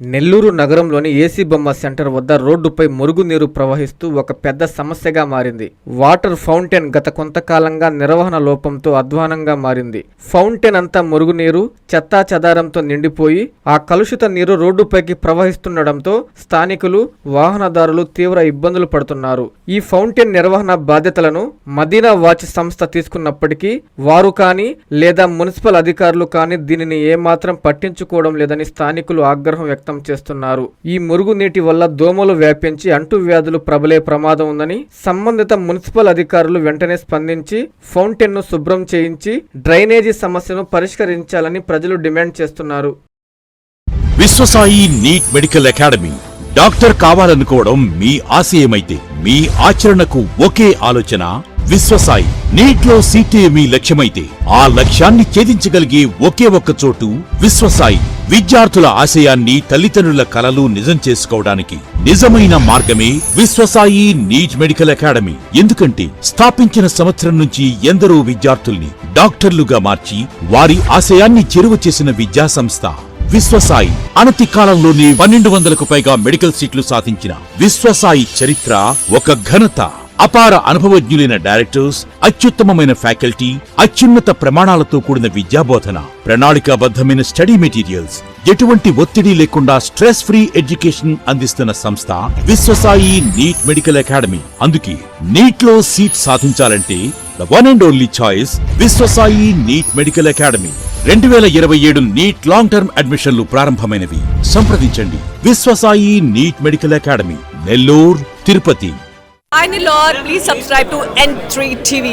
నెల్లూరు నగరంలోని ఏసీ బొమ్మ సెంటర్ వద్ద రోడ్డుపై మురుగునీరు ప్రవహిస్తూ ఒక పెద్ద సమస్యగా మారింది. వాటర్ ఫౌంటైన్ గత కొంతకాలంగా నిర్వహణ లోపంతో అధ్వానంగా మారింది. ఫౌంటైన్ అంతా మురుగునీరు, చెత్తా చెదారంతో నిండిపోయి ఆ కలుషిత నీరు రోడ్డుపైకి ప్రవహిస్తుండటంతో స్థానికులు, వాహనదారులు తీవ్ర ఇబ్బందులు పడుతున్నారు. ఈ ఫౌంటైన్ నిర్వహణ బాధ్యతలను మదీనా వాచ్ సంస్థ తీసుకున్నప్పటికీ వారు కానీ లేదా మున్సిపల్ అధికారులు కానీ దీనిని ఏమాత్రం పట్టించుకోవడం లేదని స్థానికులు ఆగ్రహం వ్యక్తం చేస్తున్నారు. ఈ మురుగునీటి వల్ల దోమలు వ్యాపించి అంటువ్యాధులు ప్రబలే ప్రమాదం ఉందని సంబంధిత మున్సిపల్ అధికారులు వెంటనే స్పందించి ఫౌంటైన్ ను శుభ్రం చేయించి డ్రైనేజీ సమస్యను పరిష్కరించాలని ప్రజలు డిమాండ్ చేస్తున్నారు. Vishwasai NEET medical academy. Doctor కావాలనుకోవడం మీ ఆశయమైతే మీ ఆచరణకు ఒకే ఆలోచన విశ్వసాయి. నీట్లో సీటే మీ లక్ష్యమైతే ఆ లక్ష్యాన్ని ఛేదించగలిగే ఒకే ఒక్క చోటు విశ్వసాయి. విద్యార్థుల ఆశయాన్ని, తల్లిదండ్రుల కలలు నిజం చేసుకోవడానికి నిజమైన మార్గమే విశ్వసాయి నీట్ మెడికల్ అకాడమీ. ఎందుకంటే స్థాపించిన సంవత్సరం నుంచి ఎందరో విద్యార్థుల్ని డాక్టర్లుగా మార్చి వారి ఆశయాన్ని చేరువ చేసిన విద్యా సంస్థ విశ్వసాయి. అనతి కాలంలోనే 1200కు పైగా మెడికల్ సీట్లు సాధించిన విశ్వసాయి చరిత్ర ఒక ఘనత. అపార అనుభవజ్ఞులైన డైరెక్టర్స్, అత్యుత్తమమైన ఫ్యాకల్టీ, అత్యున్నత ప్రమాణాలతో కూడిన విద్యాబోధన, ప్రణాళికాబద్ధమైన స్టడీ మెటీరియల్స్, ఎటువంటి ఒత్తిడి లేకుండా స్ట్రెస్ ఫ్రీ ఎడ్యుకేషన్ అందిస్తున్న సంస్థ విశ్వసాయి నీట్ మెడికల్ అకాడమీ. అందుకే నీట్ లో సీట్ సాధించాలంటే the one and only choice Viswasai NEET medical academy. 2027 NEET long term అడ్మిషన్లు ప్రారంభమైనవి. సంప్రదించండి Viswasai NEET medical academy, Nellore, Tirupati. Hi Nellore, please subscribe to N3 TV.